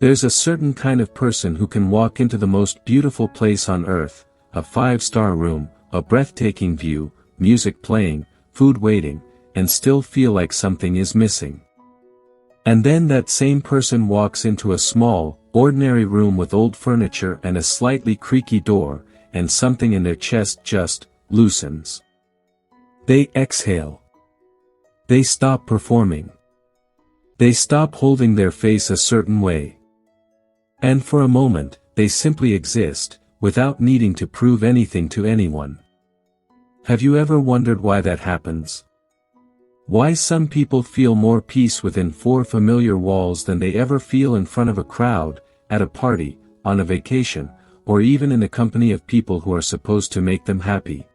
There's a certain kind of person who can walk into the most beautiful place on earth, a 5-star room, a breathtaking view, music playing, food waiting, and still feel like something is missing. And then that same person walks into a small, ordinary room with old furniture and a slightly creaky door, and something in their chest just loosens. They exhale. They stop performing. They stop holding their face a certain way. And for a moment, they simply exist, without needing to prove anything to anyone. Have you ever wondered why that happens? Why some people feel more peace within 4 familiar walls than they ever feel in front of a crowd, at a party, on a vacation, or even in the company of people who are supposed to make them happy?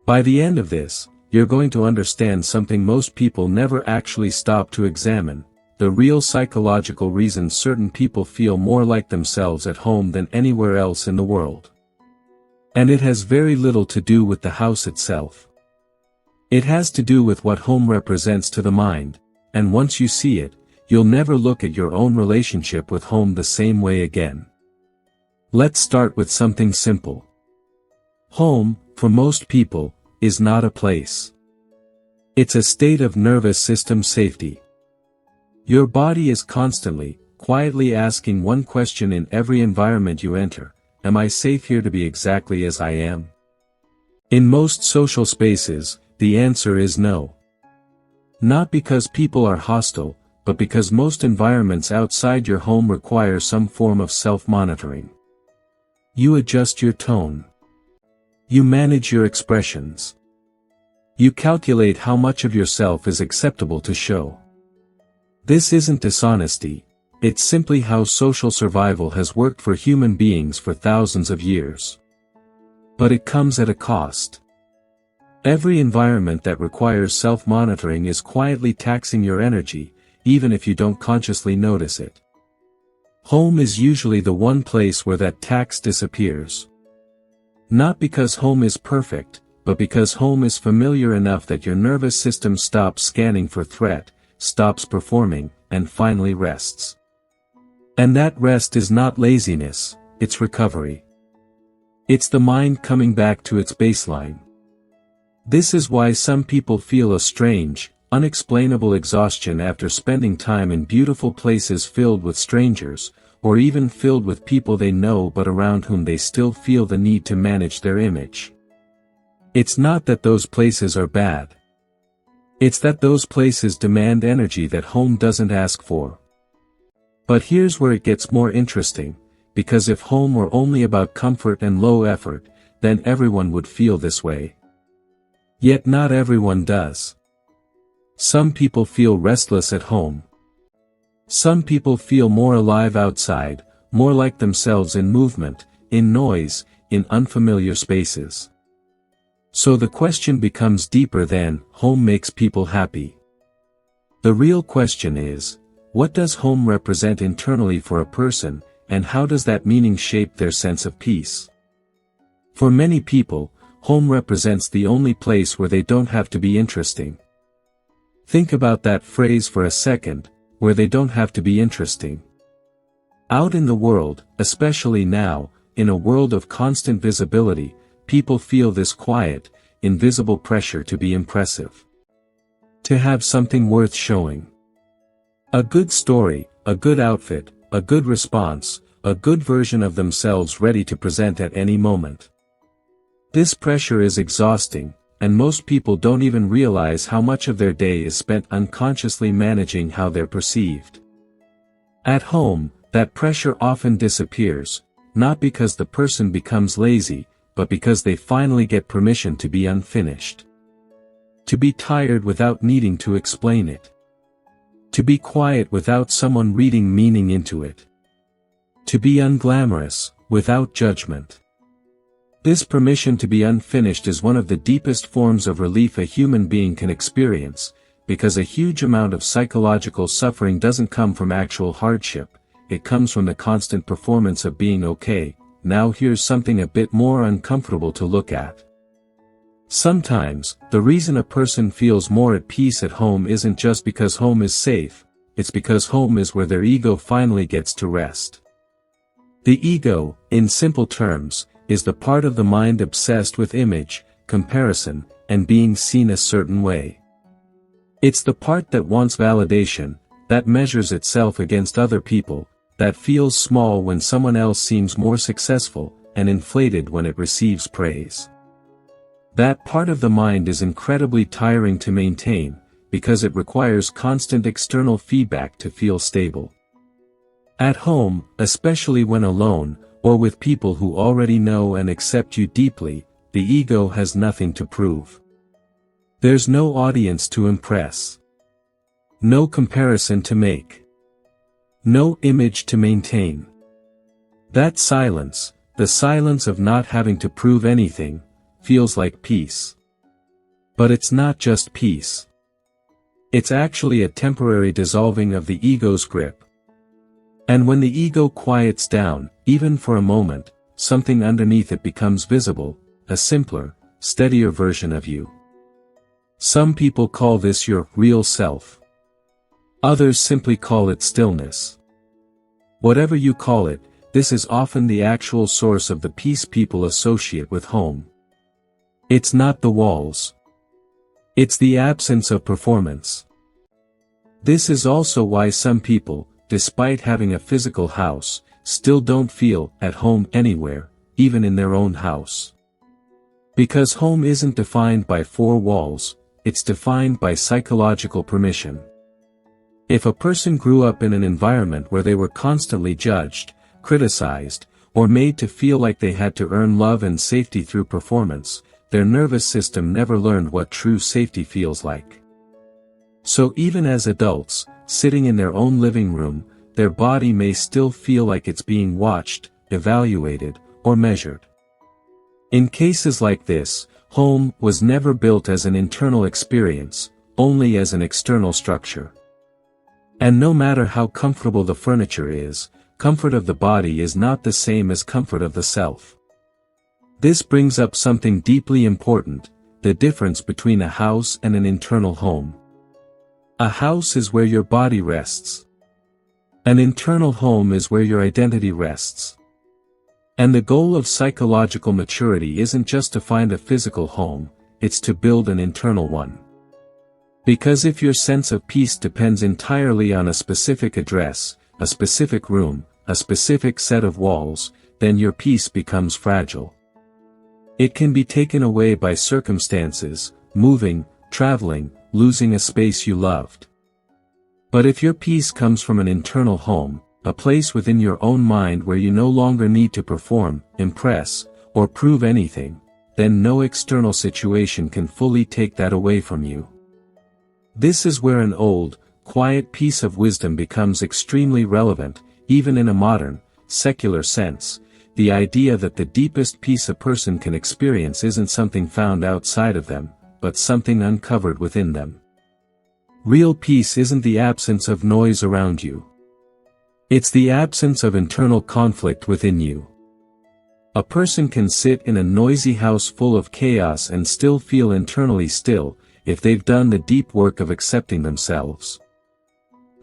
By the end of this, you're going to understand something most people never actually stop to examine: the real psychological reasons certain people feel more like themselves at home than anywhere else in the world. And it has very little to do with the house itself. It has to do with what home represents to the mind, and once you see it, you'll never look at your own relationship with home the same way again. Let's start with something simple. Home, for most people, is not a place. It's a state of nervous system safety. Your body is constantly, quietly asking one question in every environment you enter: am I safe here to be exactly as I am? In most social spaces, the answer is no. Not because people are hostile, but because most environments outside your home require some form of self-monitoring. You adjust your tone. You manage your expressions. You calculate how much of yourself is acceptable to show. This isn't dishonesty, it's simply how social survival has worked for human beings for thousands of years. But it comes at a cost. Every environment that requires self-monitoring is quietly taxing your energy, even if you don't consciously notice it. Home is usually the one place where that tax disappears. Not because home is perfect, but because home is familiar enough that your nervous system stops scanning for threat, stops performing, and finally rests. And that rest is not laziness, it's recovery. It's the mind coming back to its baseline. This is why some people feel a strange, unexplainable exhaustion after spending time in beautiful places filled with strangers, or even filled with people they know but around whom they still feel the need to manage their image. It's not that those places are bad. It's that those places demand energy that home doesn't ask for. But here's where it gets more interesting, because if home were only about comfort and low effort, then everyone would feel this way. Yet not everyone does. Some people feel restless at home. Some people feel more alive outside, more like themselves in movement, in noise, in unfamiliar spaces. So the question becomes deeper than, home makes people happy. The real question is, what does home represent internally for a person, and how does that meaning shape their sense of peace? For many people, home represents the only place where they don't have to be interesting. Think about that phrase for a second, where they don't have to be interesting. Out in the world, especially now, in a world of constant visibility, people feel this quiet, invisible pressure to be impressive. To have something worth showing. A good story, a good outfit, a good response, a good version of themselves ready to present at any moment. This pressure is exhausting, and most people don't even realize how much of their day is spent unconsciously managing how they're perceived. At home, that pressure often disappears, not because the person becomes lazy, but because they finally get permission to be unfinished. To be tired without needing to explain it. To be quiet without someone reading meaning into it. To be unglamorous, without judgment. This permission to be unfinished is one of the deepest forms of relief a human being can experience, because a huge amount of psychological suffering doesn't come from actual hardship, it comes from the constant performance of being okay. Now here's something a bit more uncomfortable to look at. Sometimes, the reason a person feels more at peace at home isn't just because home is safe, it's because home is where their ego finally gets to rest. The ego, in simple terms, is the part of the mind obsessed with image, comparison, and being seen a certain way. It's the part that wants validation, that measures itself against other people, that feels small when someone else seems more successful, and inflated when it receives praise. That part of the mind is incredibly tiring to maintain, because it requires constant external feedback to feel stable. At home, especially when alone, or with people who already know and accept you deeply, the ego has nothing to prove. There's no audience to impress. No comparison to make. No image to maintain. That silence, the silence of not having to prove anything, feels like peace. But it's not just peace. It's actually a temporary dissolving of the ego's grip. And when the ego quiets down, even for a moment, something underneath it becomes visible, a simpler, steadier version of you. Some people call this your real self. Others simply call it stillness. Whatever you call it, this is often the actual source of the peace people associate with home. It's not the walls. It's the absence of performance. This is also why some people, despite having a physical house, still don't feel at home anywhere, even in their own house. Because home isn't defined by four walls, it's defined by psychological permission. If a person grew up in an environment where they were constantly judged, criticized, or made to feel like they had to earn love and safety through performance, their nervous system never learned what true safety feels like. So even as adults, sitting in their own living room, their body may still feel like it's being watched, evaluated, or measured. In cases like this, home was never built as an internal experience, only as an external structure. And no matter how comfortable the furniture is, comfort of the body is not the same as comfort of the self. This brings up something deeply important, the difference between a house and an internal home. A house is where your body rests. An internal home is where your identity rests. And the goal of psychological maturity isn't just to find a physical home, it's to build an internal one. Because if your sense of peace depends entirely on a specific address, a specific room, a specific set of walls, then your peace becomes fragile. It can be taken away by circumstances, moving, traveling, losing a space you loved. But if your peace comes from an internal home, a place within your own mind where you no longer need to perform, impress, or prove anything, then no external situation can fully take that away from you. This is where an old, quiet piece of wisdom becomes extremely relevant, even in a modern, secular sense, the idea that the deepest peace a person can experience isn't something found outside of them, but something uncovered within them. Real peace isn't the absence of noise around you. It's the absence of internal conflict within you. A person can sit in a noisy house full of chaos and still feel internally still, if they've done the deep work of accepting themselves.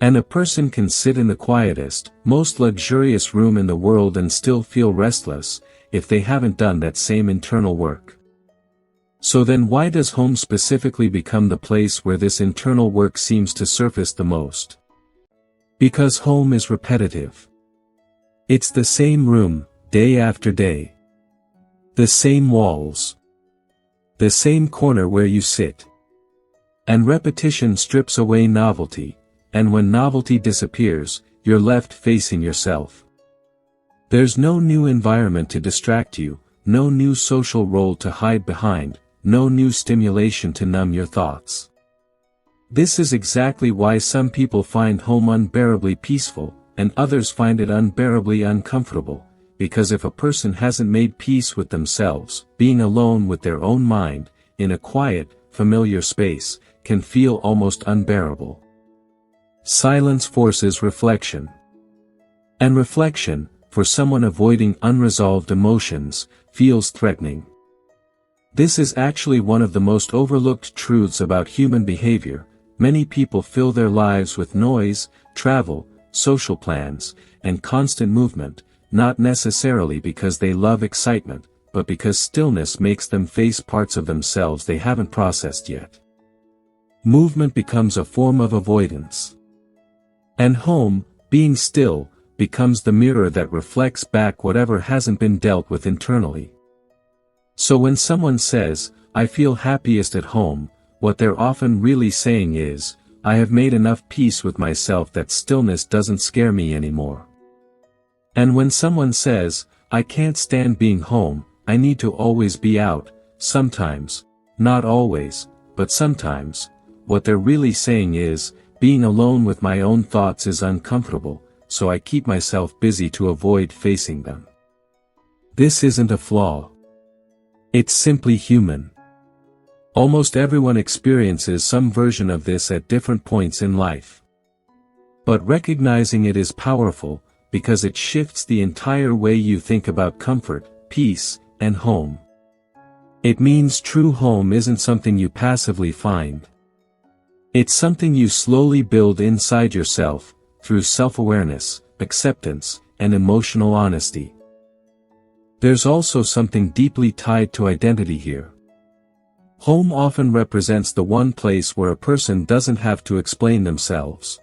And a person can sit in the quietest, most luxurious room in the world and still feel restless, if they haven't done that same internal work. So then why does home specifically become the place where this internal work seems to surface the most? Because home is repetitive. It's the same room, day after day. The same walls. The same corner where you sit. And repetition strips away novelty, and when novelty disappears, you're left facing yourself. There's no new environment to distract you, no new social role to hide behind, no new stimulation to numb your thoughts. This is exactly why some people find home unbearably peaceful, and others find it unbearably uncomfortable, because if a person hasn't made peace with themselves, being alone with their own mind, in a quiet, familiar space, can feel almost unbearable. Silence forces reflection. And reflection, for someone avoiding unresolved emotions, feels threatening. This is actually one of the most overlooked truths about human behavior. Many people fill their lives with noise, travel, social plans, and constant movement, not necessarily because they love excitement, but because stillness makes them face parts of themselves they haven't processed yet. Movement becomes a form of avoidance. And home, being still, becomes the mirror that reflects back whatever hasn't been dealt with internally. So when someone says, "I feel happiest at home," what they're often really saying is, "I have made enough peace with myself that stillness doesn't scare me anymore." And when someone says, "I can't stand being home, I need to always be out," sometimes, not always, but sometimes, what they're really saying is, "Being alone with my own thoughts is uncomfortable, so I keep myself busy to avoid facing them." This isn't a flaw. It's simply human. Almost everyone experiences some version of this at different points in life. But recognizing it is powerful, because it shifts the entire way you think about comfort, peace, and home. It means true home isn't something you passively find. It's something you slowly build inside yourself, through self-awareness, acceptance, and emotional honesty. There's also something deeply tied to identity here. Home often represents the one place where a person doesn't have to explain themselves.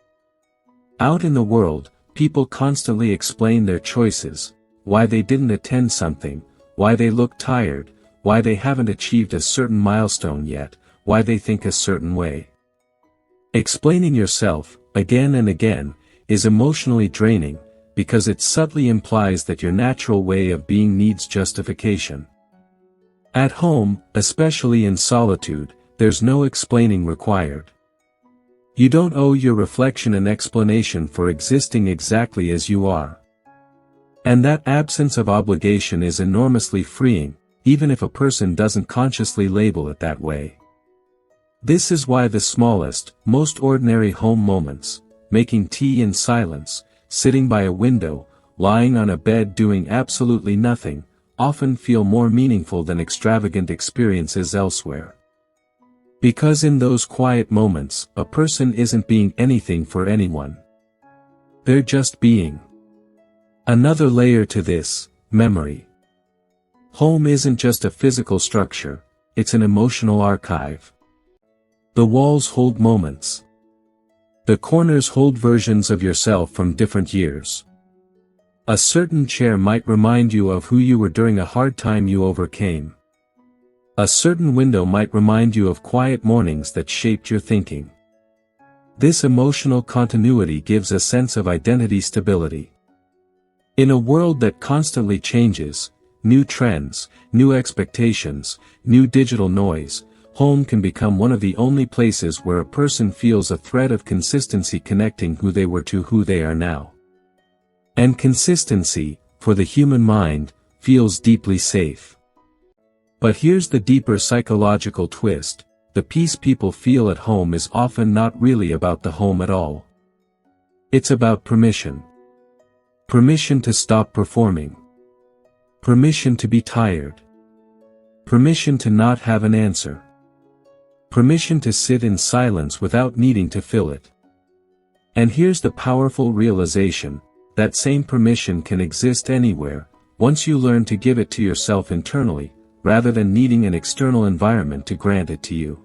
Out in the world, people constantly explain their choices, why they didn't attend something, why they look tired, why they haven't achieved a certain milestone yet, why they think a certain way. Explaining yourself, again and again, is emotionally draining, because it subtly implies that your natural way of being needs justification. At home, especially in solitude, there's no explaining required. You don't owe your reflection an explanation for existing exactly as you are. And that absence of obligation is enormously freeing, even if a person doesn't consciously label it that way. This is why the smallest, most ordinary home moments, making tea in silence, sitting by a window, lying on a bed doing absolutely nothing, often feel more meaningful than extravagant experiences elsewhere. Because in those quiet moments, a person isn't being anything for anyone. They're just being. Another layer to this, memory. Home isn't just a physical structure, it's an emotional archive. The walls hold moments. The corners hold versions of yourself from different years. A certain chair might remind you of who you were during a hard time you overcame. A certain window might remind you of quiet mornings that shaped your thinking. This emotional continuity gives a sense of identity stability. In a world that constantly changes, new trends, new expectations, new digital noise, home can become one of the only places where a person feels a thread of consistency connecting who they were to who they are now. And consistency, for the human mind, feels deeply safe. But here's the deeper psychological twist: the peace people feel at home is often not really about the home at all. It's about permission. Permission to stop performing. Permission to be tired. Permission to not have an answer. Permission to sit in silence without needing to fill it. And here's the powerful realization: that same permission can exist anywhere, once you learn to give it to yourself internally, rather than needing an external environment to grant it to you.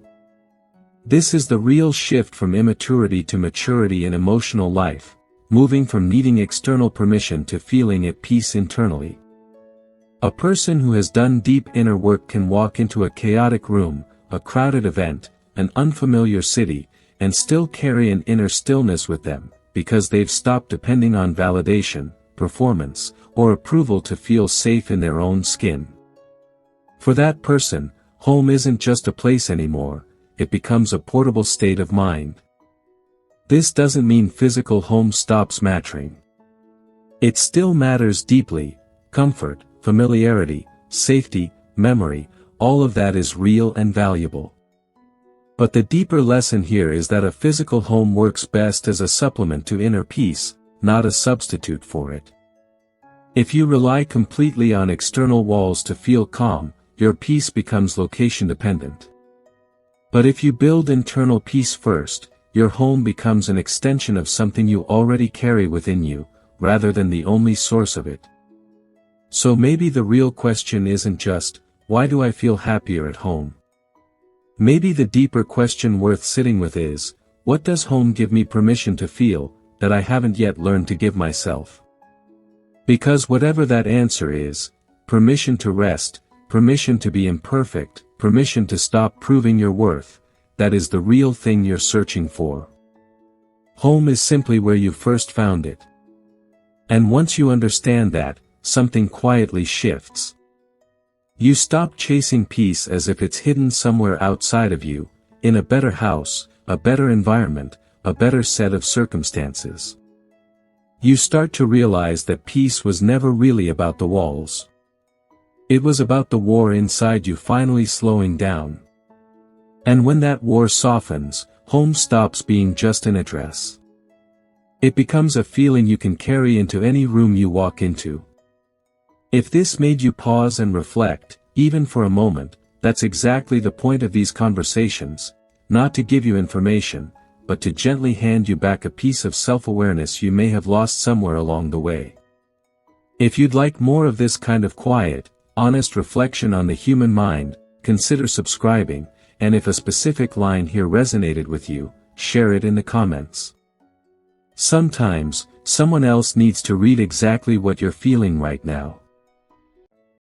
This is the real shift from immaturity to maturity in emotional life, moving from needing external permission to feeling at peace internally. A person who has done deep inner work can walk into a chaotic room, a crowded event, an unfamiliar city, and still carry an inner stillness with them, because they've stopped depending on validation, performance, or approval to feel safe in their own skin. For that person, home isn't just a place anymore, it becomes a portable state of mind. This doesn't mean physical home stops mattering. It still matters deeply: comfort, familiarity, safety, memory, all of that is real and valuable. But the deeper lesson here is that a physical home works best as a supplement to inner peace, not a substitute for it. If you rely completely on external walls to feel calm, your peace becomes location dependent. But if you build internal peace first, your home becomes an extension of something you already carry within you, rather than the only source of it. So maybe the real question isn't just, why do I feel happier at home? Maybe the deeper question worth sitting with is, what does home give me permission to feel, that I haven't yet learned to give myself? Because whatever that answer is, permission to rest, permission to be imperfect, permission to stop proving your worth, that is the real thing you're searching for. Home is simply where you first found it. And once you understand that, something quietly shifts. You stop chasing peace as if it's hidden somewhere outside of you, in a better house, a better environment, a better set of circumstances. You start to realize that peace was never really about the walls. It was about the war inside you finally slowing down. And when that war softens, home stops being just an address. It becomes a feeling you can carry into any room you walk into. If this made you pause and reflect, even for a moment, that's exactly the point of these conversations, not to give you information, but to gently hand you back a piece of self-awareness you may have lost somewhere along the way. If you'd like more of this kind of quiet, honest reflection on the human mind, consider subscribing, and if a specific line here resonated with you, share it in the comments. Sometimes, someone else needs to read exactly what you're feeling right now.